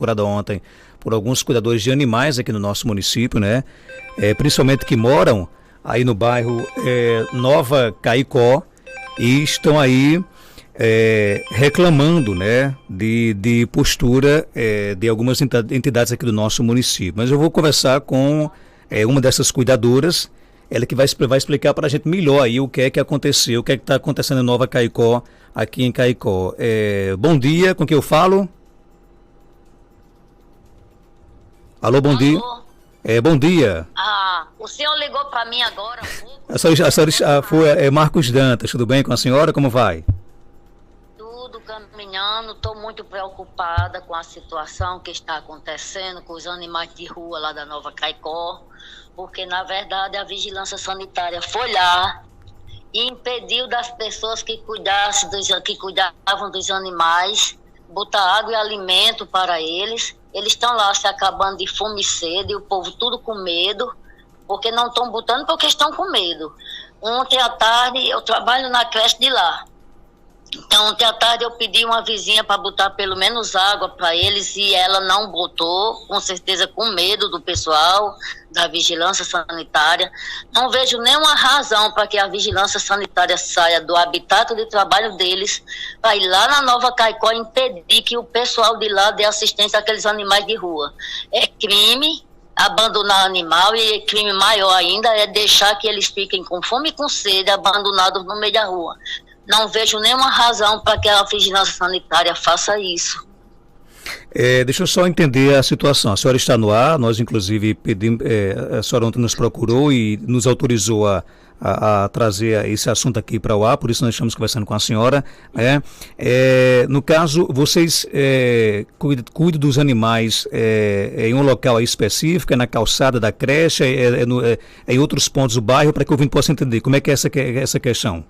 procurada ontem por alguns cuidadores de animais aqui no nosso município, né? Principalmente que moram aí no bairro Nova Caicó e estão aí reclamando, né, de postura de algumas entidades aqui do nosso município. Mas eu vou conversar com uma dessas cuidadoras, ela que vai explicar para a gente melhor aí o que é que aconteceu, o que é que está acontecendo em Nova Caicó, aqui em Caicó. Bom dia, com quem eu falo? Alô, bom dia. Bom dia. O senhor ligou para mim agora? A senhora foi Marcos Dantas, tudo bem com a senhora? Como vai? Tudo caminhando, estou muito preocupada com a situação que está acontecendo com os animais de rua lá da Nova Caicó, porque na verdade a vigilância sanitária foi lá e impediu das pessoas que cuidavam dos animais, botar água e alimento para eles. Eles estão lá se acabando de fome e sede, e o povo tudo com medo, porque não estão botando porque estão com medo. Ontem à tarde, eu trabalho na creche de lá. Então, ontem à tarde eu pedi uma vizinha para botar pelo menos água para eles e ela não botou, com certeza com medo do pessoal, da vigilância sanitária. Não vejo nenhuma razão para que a vigilância sanitária saia do habitat de trabalho deles para ir lá na Nova Caicó e impedir que o pessoal de lá dê assistência àqueles animais de rua. É crime abandonar animal e crime maior ainda é deixar que eles fiquem com fome e com sede, abandonados no meio da rua. Não vejo nenhuma razão para que a vigilância sanitária faça isso. Deixa eu só entender a situação. A senhora está no ar, nós inclusive pedimos, a senhora ontem nos procurou e nos autorizou a trazer esse assunto aqui para o ar, por isso nós estamos conversando com a senhora. No caso, vocês cuidam dos animais em um local aí específico, na calçada da creche, em outros pontos do bairro, para que o ouvinte possa entender como é que é essa questão?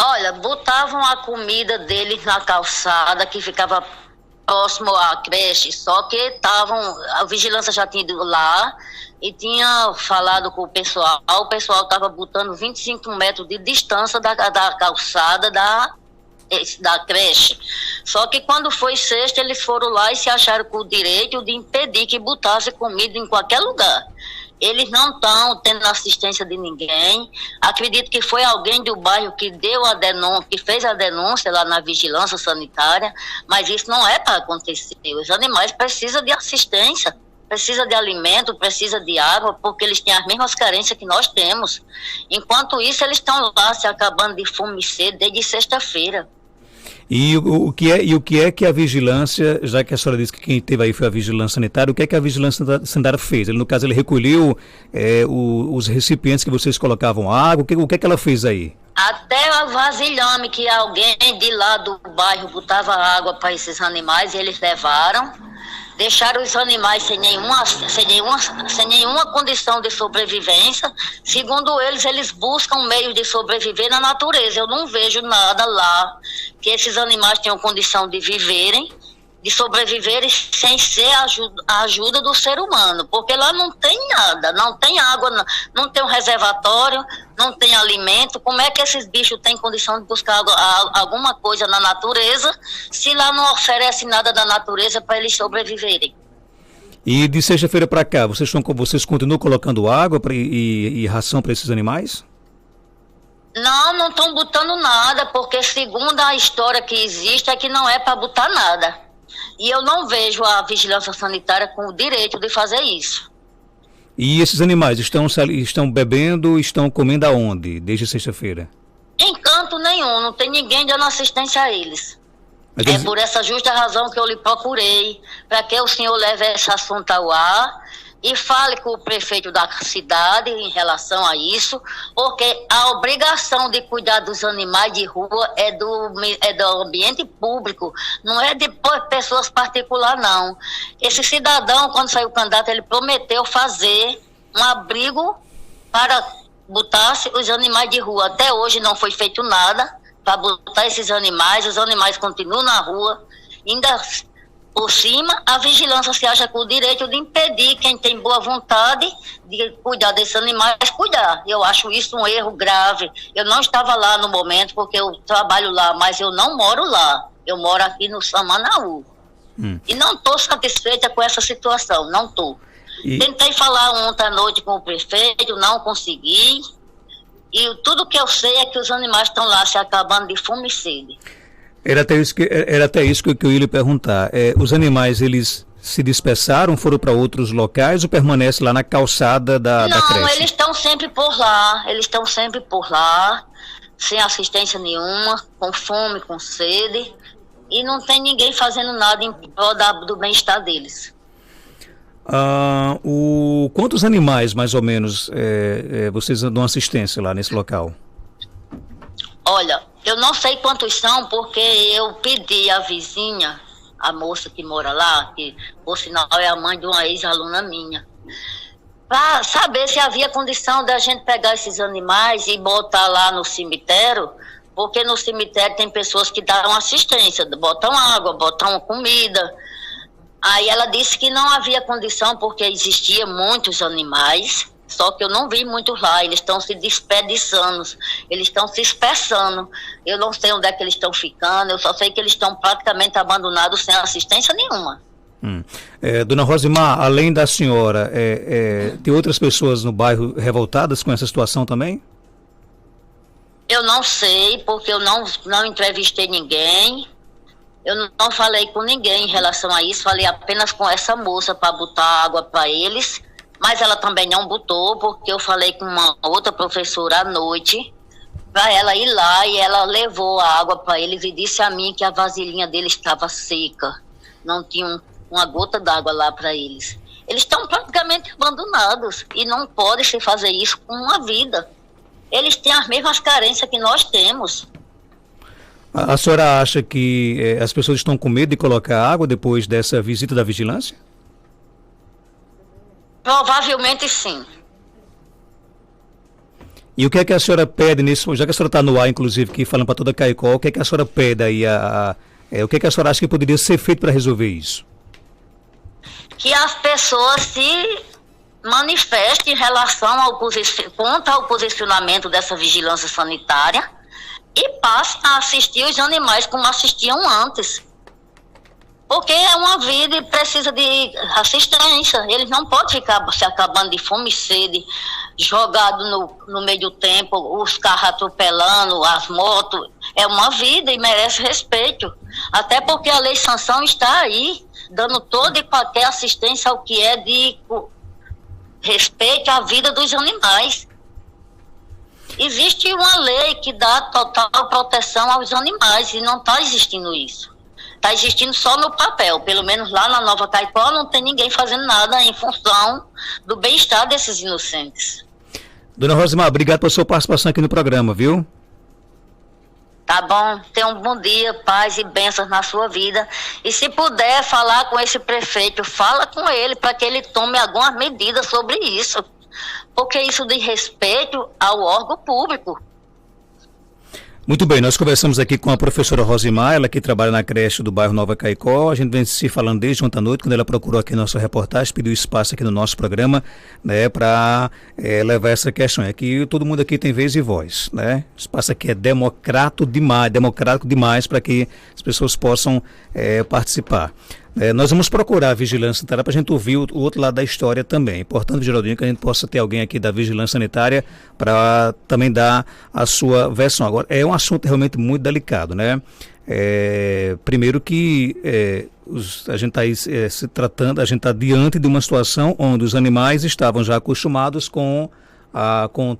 Olha, botavam a comida deles na calçada, que ficava próximo à creche, só que a vigilância já tinha ido lá e tinha falado com o pessoal estava botando 25 metros de distância da calçada da creche. Só que quando foi sexta, eles foram lá e se acharam com o direito de impedir que botasse comida em qualquer lugar. Eles não estão tendo assistência de ninguém. Acredito que foi alguém do bairro que que fez a denúncia lá na vigilância sanitária, mas isso não é para acontecer. Os animais precisam de assistência, precisam de alimento, precisam de água, porque eles têm as mesmas carências que nós temos. Enquanto isso, eles estão lá se acabando de fome e sede desde sexta-feira. E o que é que a vigilância, já que a senhora disse que quem teve aí foi a vigilância sanitária, o que é que a vigilância sanitária fez? No caso, ele recolheu os recipientes que vocês colocavam água, o que é que ela fez aí? Até a vasilhame que alguém de lá do bairro botava água para esses animais, eles levaram, deixaram os animais sem nenhuma condição de sobrevivência. Segundo eles buscam meios de sobreviver na natureza. Eu não vejo nada lá que esses animais tenham condição de sobreviverem sem ser a ajuda do ser humano, porque lá não tem nada, não tem água, não tem um reservatório, não tem alimento. Como é que esses bichos têm condição de buscar alguma coisa na natureza, se lá não oferece nada da natureza para eles sobreviverem? E de sexta-feira para cá, vocês continuam colocando água e ração para esses animais? Não estão botando nada, porque segundo a história que existe é que não é para botar nada. E eu não vejo a vigilância sanitária com o direito de fazer isso. E esses animais estão bebendo, estão comendo aonde, desde sexta-feira? Em canto nenhum, não tem ninguém dando assistência a eles. Por essa justa razão que eu lhe procurei, para que o senhor leve esse assunto ao ar e fale com o prefeito da cidade em relação a isso, porque a obrigação de cuidar dos animais de rua é do ambiente público, não é de pessoas particulares, não. Esse cidadão, quando saiu candidato, ele prometeu fazer um abrigo para botar os animais de rua. Até hoje não foi feito nada para botar esses animais, os animais continuam na rua, ainda... Por cima, a vigilância se acha com o direito de impedir quem tem boa vontade de cuidar desses animais, cuidar. Eu acho isso um erro grave. Eu não estava lá no momento, porque eu trabalho lá, mas eu não moro lá. Eu moro aqui no Samanaú. E não estou satisfeita com essa situação, não estou. Tentei falar ontem à noite com o prefeito, não consegui. E tudo que eu sei é que os animais estão lá se acabando de fome e sede. Era até isso que eu ia lhe perguntar. Os animais, eles se dispersaram, foram para outros locais ou permanecem lá na calçada da creche? Não, eles estão sempre por lá, sem assistência nenhuma, com fome, com sede, e não tem ninguém fazendo nada em prol do bem-estar deles. Quantos animais, mais ou menos, vocês dão assistência lá nesse local? Olha, eu não sei quantos são, porque eu pedi à vizinha, a moça que mora lá, que por sinal é a mãe de uma ex-aluna minha, para saber se havia condição da gente pegar esses animais e botar lá no cemitério, porque no cemitério tem pessoas que dão assistência, botam água, botam comida. Aí ela disse que não havia condição porque existiam muitos animais, só que eu não vi muitos lá, eles estão se desperdiçando, eles estão se espessando. Eu não sei onde é que eles estão ficando, eu só sei que eles estão praticamente abandonados sem assistência nenhuma. Dona Rosimar, além da senhora, tem outras pessoas no bairro revoltadas com essa situação também? Eu não sei, porque eu não entrevistei ninguém. Eu não falei com ninguém em relação a isso, falei apenas com essa moça para botar água para eles, mas ela também não botou, porque eu falei com uma outra professora à noite, para ela ir lá, e ela levou a água para eles e disse a mim que a vasilhinha deles estava seca, não tinha uma gota d'água lá para eles. Eles estão praticamente abandonados e não pode se fazer isso com uma vida. Eles têm as mesmas carências que nós temos. A senhora acha que as pessoas estão com medo de colocar água depois dessa visita da vigilância? Provavelmente sim. E o que é que a senhora pede nisso, já que a senhora está no ar, inclusive, aqui falando para toda a Caicó, o que é que a senhora pede aí, o que é que a senhora acha que poderia ser feito para resolver isso? Que as pessoas se manifestem em relação contra o posicionamento dessa vigilância sanitária e passem a assistir os animais como assistiam antes. Porque é uma vida e precisa de assistência. Eles não podem ficar se acabando de fome e sede, jogado no meio do tempo, os carros atropelando, as motos. É uma vida e merece respeito. Até porque a Lei Sanção está aí, dando toda e qualquer assistência ao que é de respeito à vida dos animais. Existe uma lei que dá total proteção aos animais e não está existindo isso. Está existindo só no papel. Pelo menos lá na Nova Caicó não tem ninguém fazendo nada em função do bem-estar desses inocentes. Dona Rosimar, obrigado pela sua participação aqui no programa, viu? Tá bom, tenha um bom dia, paz e bênçãos na sua vida. E se puder falar com esse prefeito, fala com ele para que ele tome algumas medidas sobre isso. Porque isso diz respeito ao órgão público. Muito bem, nós conversamos aqui com a professora Rosimar, ela que trabalha na creche do bairro Nova Caicó. A gente vem se falando desde ontem à noite, quando ela procurou aqui nossa reportagem, pediu espaço aqui no nosso programa, né, para levar essa questão. É que todo mundo aqui tem vez e voz, né? O espaço aqui é democrático demais para que as pessoas possam participar. Nós vamos procurar a vigilância sanitária para a gente ouvir o outro lado da história também. É importante, Geraldinho, que a gente possa ter alguém aqui da vigilância sanitária para também dar a sua versão. Agora, é um assunto realmente muito delicado, né? Primeiro que a gente está aí se tratando, a gente está diante de uma situação onde os animais estavam já acostumados com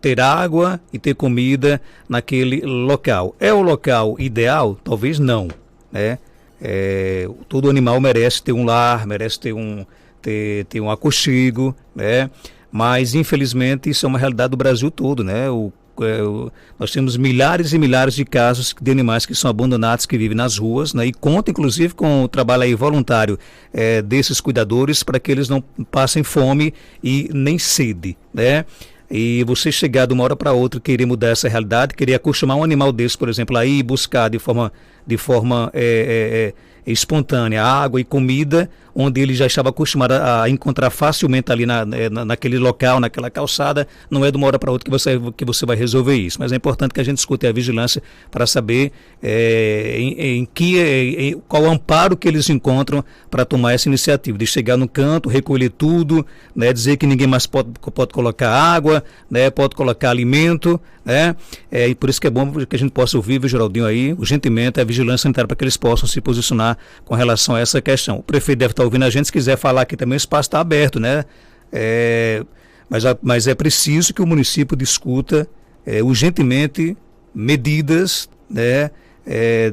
ter água e ter comida naquele local. É o local ideal? Talvez não, né? Todo animal merece ter um lar, merece ter um aconchego, né? Mas infelizmente isso é uma realidade do Brasil todo, né? Nós temos milhares e milhares de casos de animais que são abandonados, que vivem nas ruas, né? E conta inclusive com o trabalho aí voluntário desses cuidadores para que eles não passem fome e nem sede, né? E você chegar de uma hora para outra, querer mudar essa realidade, querer acostumar um animal desse, por exemplo, aí buscar de forma espontânea, água e comida, onde ele já estava acostumado a encontrar facilmente ali naquele local, naquela calçada. Não é de uma hora para outra que você vai resolver isso, mas é importante que a gente escute a vigilância para saber qual amparo que eles encontram para tomar essa iniciativa, de chegar no canto, recolher tudo, né, dizer que ninguém mais pode colocar água, né, pode colocar alimento, né, e por isso que é bom que a gente possa ouvir, Geraldinho, aí, urgentemente, a vigilância sanitária para que eles possam se posicionar com relação a essa questão. O prefeito deve estar ouvindo a gente, se quiser falar aqui também, o espaço está aberto, né, mas é preciso que o município discuta urgentemente medidas, né,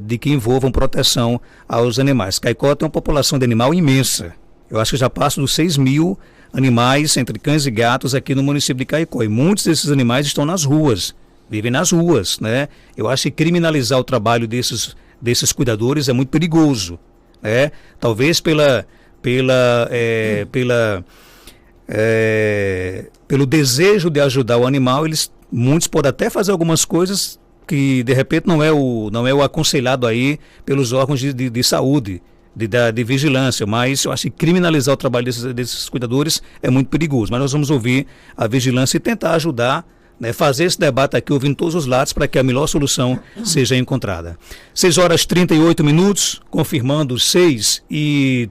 de que envolvam proteção aos animais. Caicó tem uma população de animal imensa. Eu acho que já passa dos 6 mil animais, entre cães e gatos, aqui no município de Caicó. E muitos desses animais estão nas ruas, vivem nas ruas, né? Eu acho que criminalizar o trabalho desses cuidadores é muito perigoso, né? Talvez pelo desejo de ajudar o animal, muitos podem até fazer algumas coisas que de repente não é o aconselhado aí pelos órgãos de saúde, de vigilância, mas eu acho que criminalizar o trabalho desses cuidadores é muito perigoso. Mas nós vamos ouvir a vigilância e tentar ajudar, né, fazer esse debate aqui, ouvindo todos os lados, para que a melhor solução seja encontrada. 6h38, confirmando 6h